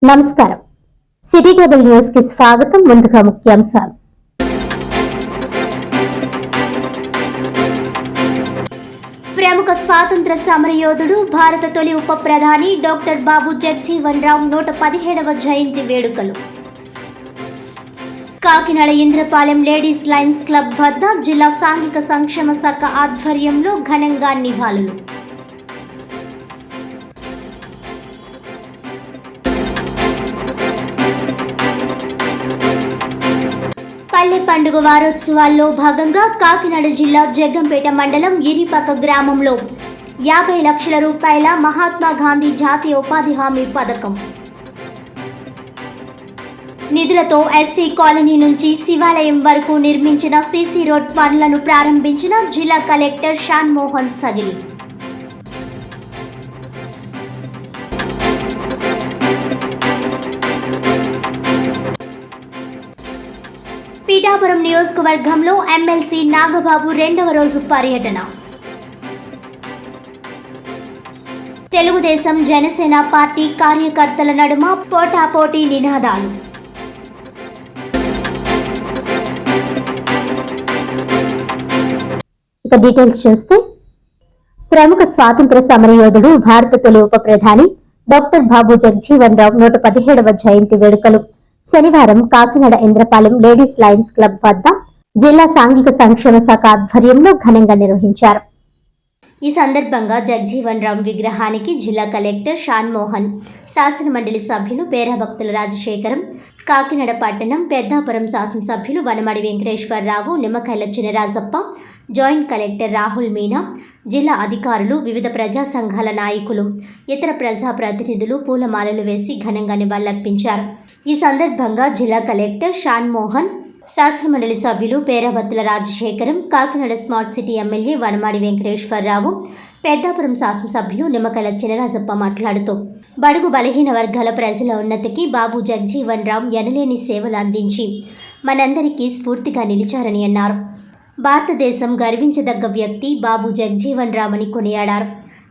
నమస్కారం. City cable news కి స్వాగతం. ముందుగా ముఖ్యాంశాలు. ప్రముఖ స్వాతంత్ర సమరయోధుడు, భారత తొలి ఉప ప్రధాని డాక్టర్ బాబు జగజీవన్ రామ్ 117వ జయంతి వేడుకలు. Kakinada Indrapalem ladies Lions club వద్ద జిల్లా సాంఘిక సంక్షేమ శాఖ ఆధ్వర్యంలో ఘనంగా నివాళులు. పల్లె పండుగ వారోత్సవాల్లో భాగంగా కాకినాడ జిల్లా జగ్గంపేట మండలం ఇరిపక్క గ్రామంలో 50 లక్షల రూపాయల మహాత్మా గాంధీ జాతీయ ఉపాధి హామీ పథకం నిధులతో ఎస్సీ కాలనీ నుంచి శివాలయం వరకు నిర్మించిన సీసీ రోడ్ పనులను ప్రారంభించిన జిల్లా కలెక్టర్ షాన్ మోహన్ సగిలి. పీఠాపురం నియోజకవర్గంలో ఎమ్మెల్సీ నాగబాబు 2వ రోజు పర్యటన. తెలుగుదేశం జనసేన పార్టీ కార్యకర్తల నడుమ పోటాపోటీ నినాదాలు. ఇక డీటెయిల్స్ చూస్తే, ప్రముఖ స్వాతంత్ర సమరయోధుడు, భారత తొలి ఉప ప్రధాని డాక్టర్ బాబు జగజీవన్ రామ్ 117వ జయంతి వేడుకలు శనివారం Kakinada Indrapalem ladies Lions club వద్ద జిల్లా సాంఘిక సంక్షేమ శాఖ ఆధ్వర్యంలో ఘనంగా నిర్వహించారు. ఈ సందర్భంగా జగజీవన్ రామ్ విగ్రహానికి జిల్లా కలెక్టర్ షాన్ మోహన్, శాసన మండలి సభ్యులు పేరాభక్తుల రాజశేఖరం, కాకినాడ పట్టణం పెద్దాపురం శాసనసభ్యులు వనమాడి వెంకటేశ్వరరావు, నిమ్మకాయల చినరాజప్ప, జాయింట్ కలెక్టర్ రాహుల్ మీనా, జిల్లా అధికారులు, వివిధ ప్రజా సంఘాల నాయకులు, ఇతర ప్రజా ప్రతినిధులు పూలమాలలు వేసి ఘనంగా నివాళులర్పించారు. ఈ సందర్భంగా జిల్లా కలెక్టర్ షాన్ మోహన్, శాసనమండలి సభ్యులు Perabhathula Rajasekharam, Kakinada smart city MLA Vanamadi Venkateswararao, Peddapuram శాసనసభ్యులు నిమ్మకాయల చినరాజప్ప మాట్లాడుతూ, బడుగు బలహీన వర్గాల ప్రజల ఉన్నతికి బాబు జగజీవన్ రామ్ ఎనలేని సేవలు అందించి మనందరికీ స్ఫూర్తిగా నిలిచారని అన్నారు. భారతదేశం గర్వించదగ్గ వ్యక్తి బాబు జగజీవన్ రామ్ అని కొనియాడారు.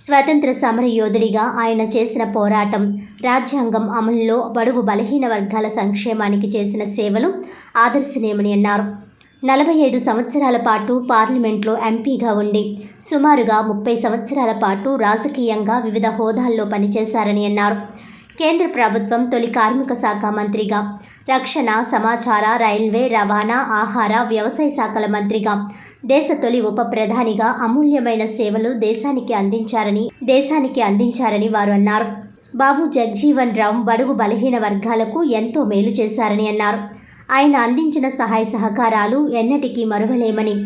స్వతంత్ర సమర యోధుడిగా ఆయన చేసిన పోరాటం, రాజ్యాంగం అమలులో బడుగు బలహీన వర్గాల సంక్షేమానికి చేసిన సేవలు ఆదర్శనీయమని అన్నారు. 45 సంవత్సరాల పాటు పార్లమెంట్లో ఎంపీగా ఉండి సుమారుగా 30 సంవత్సరాల పాటు రాజకీయంగా వివిధ హోదాల్లో పనిచేశారని అన్నారు. కేంద్ర ప్రభుత్వం తొలి కార్మిక శాఖ మంత్రిగా, రక్షణ, సమాచార, రైల్వే, రవాణా, ఆహార, వ్యవసాయ శాఖల మంత్రిగా, దేశ తొలి ఉప ప్రధానిగా అమూల్యమైన సేవలు దేశానికి అందించారని వారు అన్నారు. బాబు జగజీవన్ రామ్ బడుగు బలహీన వర్గాలకు ఎంతో మేలు చేశారని అన్నారు. ఆయన అందించిన సహాయ సహకారాలు ఎన్నటికీ మరువలేమని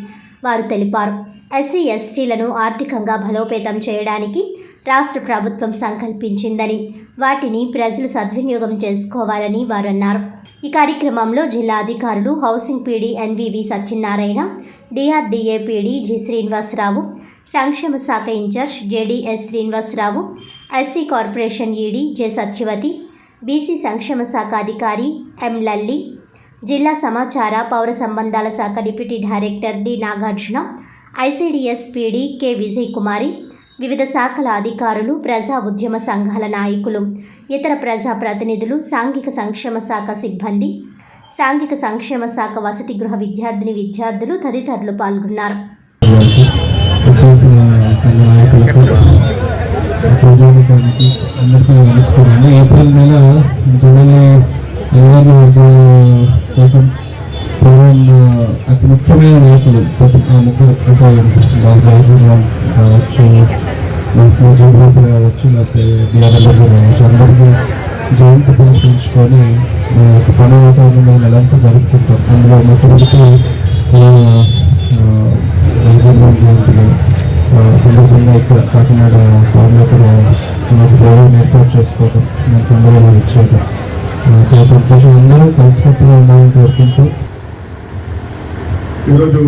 వారు తెలిపారు. ఎస్సీ ఎస్టీలను ఆర్థికంగా బలోపేతం చేయడానికి రాష్ట్ర ప్రభుత్వం సంకల్పించిందని, వాటిని ప్రజలు సద్వినియోగం చేసుకోవాలని వారు అన్నారు. ఈ కార్యక్రమంలో జిల్లా అధికారులు, housing PD NVV Satyanarayana, DRDA PD G Srinivasarao, సంక్షేమ శాఖ incharge JDS Srinivasarao, SC corporation ED J Satyavathi, BC సంక్షేమ శాఖ అధికారి ఎం లల్లి, జిల్లా సమాచార పౌర సంబంధాల శాఖ deputy director D Nagarjuna, ICDS PD K Vijay Kumari, వివిధ శాఖల అధికారులు, ప్రజా ఉద్యమ సంఘాల నాయకులు, ఇతర ప్రజా ప్రతినిధులు, సాంఘిక సంక్షేమ శాఖ సిబ్బంది, సాంఘిక సంక్షేమ శాఖ వసతి గృహ విద్యార్థులు తదితరులు పాల్గొన్నారు. ఏప్రిల్ నెల అతి ముఖ్యమైన నాయకులు కావచ్చు, లేకపోతే డిఆర్ఎల్ కావచ్చు, అందరికీ జయంతి పురస్కరించుకొని పండుగ వాతావరణంలో నెలంతా జరుపుకుంటాం. అందులో ముఖ్యమంత్రి జయంతిలో సందర్భంగా ఇక్కడ కాకినాడ పార్లమెంట్లో ప్రోగ్రాం ఏర్పాటు చేసుకోవడం, మన పండుగలు ఇచ్చేయడం చాలా సంతోషం. అందరూ కలిసికట్టుగా ఉండాలని కోరుకుంటూ, ఈరోజు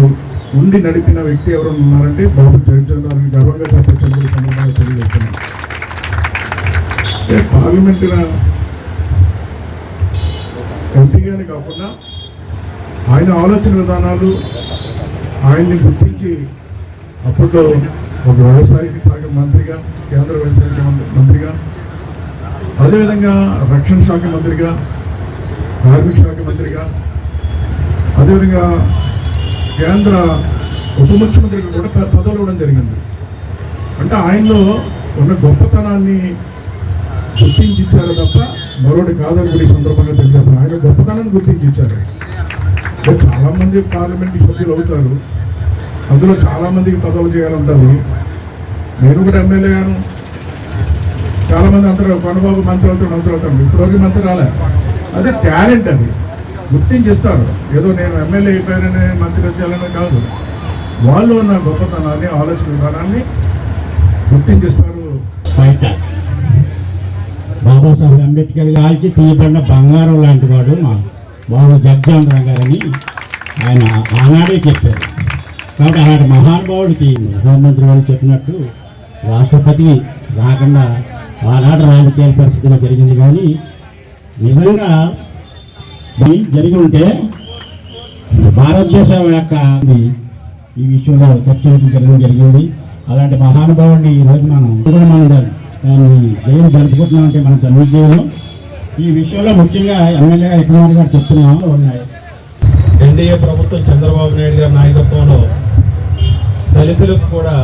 ఉండి నడిపిన వ్యక్తి ఎవరైనా ఉన్నారంటే బాబు జగజీవన్ రామ్ గర్వంగా చెప్పచ్చని సందర్భంగా తెలియజేస్తున్నాను. పార్లమెంటున ఎంపీగానే కాకుండా ఆయన ఆలోచన విధానాలు ఆయన్ని గుర్తించి అప్పట్లో ఒక వ్యవసాయ శాఖ మంత్రిగా, కేంద్ర వ్యవసాయ మంత్రిగా అదేవిధంగా రక్షణ శాఖ మంత్రిగా, కార్మిక శాఖ మంత్రిగా, అదేవిధంగా కేంద్ర ఉప ముఖ్యమంత్రిగా కూడా పదవులు ఇవ్వడం జరిగింది. అంటే ఆయనలో ఉన్న గొప్పతనాన్ని గుర్తించి ఇచ్చారు తప్ప మరొకటి కాదని కూడా ఈ సందర్భంగా తెలియదు. ఆయన గొప్పతనాన్ని గుర్తించి ఇచ్చారు. చాలా మంది పార్లమెంట్ సభ్యులు అవుతారు, అందులో చాలా మందికి పదవులు చేయాలంటారు. నేను కూడా ఎమ్మెల్యే గాను, చాలా మంది అంటారు కొండబాబు మంత్రి అవుతాడు. ఇప్పటివరకు మంత్రి రాలే. అదే టాలెంట్, అది గుర్తించిస్తారు. ఏదో నేను ఎమ్మెల్యే అయిపోయానని మంత్రి వచ్చేయాలని కాదు, వాళ్ళు ఉన్న గొప్పతనాన్ని, ఆలోచన విధానాన్ని గుర్తించిస్తారు. బాబాసాహెబ్ అంబేద్కర్ గారికి తీయబడిన బంగారం లాంటి వాడు మా బాబు జగజ్జీవన్ గారని ఆయన ఆనాడే చెప్పారు. కాబట్టి అలాంటి మహానుభావుడికి ప్రధానమంత్రి గారు చెప్పినట్టు రాష్ట్రపతికి రాకుండా ఆనాడు రాజకీయాల పరిస్థితిలో జరిగింది. కానీ నిజంగా జరిగి ఉంటే భారతదేశం యొక్క ఈ విషయంలో చర్చించడం జరిగింది. అలాంటి మహానుభావుడిని ఈరోజు మనం జైలు జరుపుకుంటున్నామంటే మన తమిళ ఈ విషయంలో ముఖ్యంగా ఎమ్మెల్యే ఎకనామిక్ గారు చెప్తున్నాము ఉన్నాయి. ఎన్డీఏ ప్రభుత్వం చంద్రబాబు నాయుడు గారి నాయకత్వంలో దళితులకు కూడా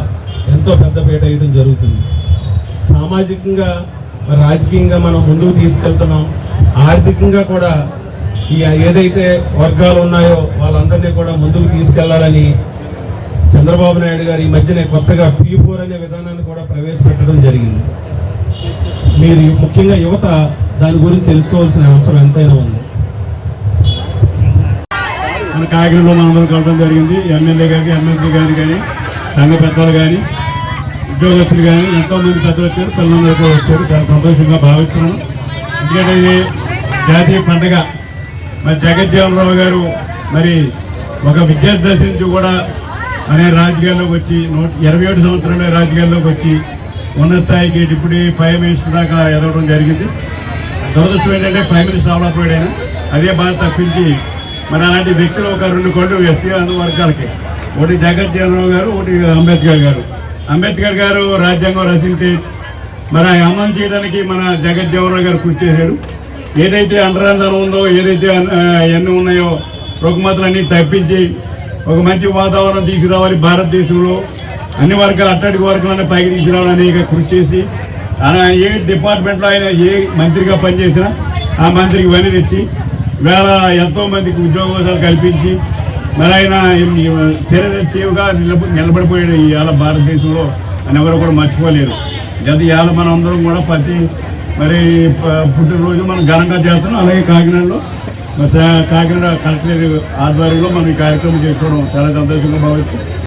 ఎంతో పెద్దపీట వేయడం జరుగుతుంది. సామాజికంగా, రాజకీయంగా మనం ముందుకు తీసుకెళ్తున్నాం. ఆర్థికంగా కూడా ఈ ఏదైతే వర్గాలు ఉన్నాయో వాళ్ళందరినీ కూడా ముందుకు తీసుకెళ్లాలని చంద్రబాబు నాయుడు గారు ఈ మధ్యనే కొత్తగా P4 అనే విధానాన్ని కూడా ప్రవేశపెట్టడం జరిగింది. మీరు ముఖ్యంగా యువత దాని గురించి తెలుసుకోవాల్సిన అవసరం ఎంతైనా ఉంది. మన కాకినాడలో మనందరం కలవడం జరిగింది. ఎమ్మెల్యే గారికి, ఎమ్మెల్సీ గారు కానీ, సంఘ పెద్దలు కానీ, ఉద్యోగస్తులు కానీ ఎంతోమంది పెద్దలు వచ్చారు, పిల్లలందరూ వచ్చారు. చాలా సంతోషంగా భావిస్తున్నాను. ఎందుకంటే ఇది జాతీయ పండుగ. మరి జగజ్జీవన్ రావు గారు మరి ఒక విద్యార్థి దశ నుంచి కూడా అనే రాజకీయాల్లోకి వచ్చి 27 సంవత్సరాలే రాజకీయాల్లోకి వచ్చి ఉన్నత స్థాయికి డిప్యూటీ ప్రైమ్ మినిస్టర్ దాకా ఎదగడం జరిగింది. దురదృష్టం ఏంటంటే ప్రైమ్ మినిస్టర్ అవలేకపోయాడు. అదే బాధ తప్పించి మరి అలాంటి వ్యక్తులు ఒక 2 కోట్లు ఎస్సీ వర్గాలకి, ఒకటి జగజ్జీవన్ రావు గారు, ఒకటి అంబేద్కర్ గారు. అంబేద్కర్ గారు రాజ్యాంగం రచించి మరి అమలు చేయడానికి మన జగజ్జీవన్ రావు గారు కృషి చేశాడు. ఏదైతే అండరాంధనం ఉందో, ఏదైతే ఎన్ని ఉన్నాయో రుగ్మతలన్నీ తప్పించి ఒక మంచి వాతావరణం తీసుకురావాలి. భారతదేశంలో అన్ని వర్గాలు, అట్టడికి వర్గాలన్నీ పైకి తీసుకురావాలని కృషి చేసి ఏ డిపార్ట్మెంట్లో ఆయన ఏ మంత్రిగా పనిచేసినా ఆ మంత్రికి పని తెచ్చి ఎంతో మందికి ఉద్యోగాలు కల్పించి మరి ఆయన చిరచీవుగా నిలబడిపోయాడు ఇవాళ భారతదేశంలో అని ఎవరు కూడా మర్చిపోలేరు. గత ఇవాళ మనం అందరం కూడా మరి పుట్టినరోజు మనం ఘనంగా చేస్తున్నాం. అలాగే కాకినాడలో కాకినాడ కలెక్టరేట్ ఆధ్వర్యంలో మనం ఈ కార్యక్రమం చేసుకోవడం చాలా సంతోషంగా భావిస్తాం.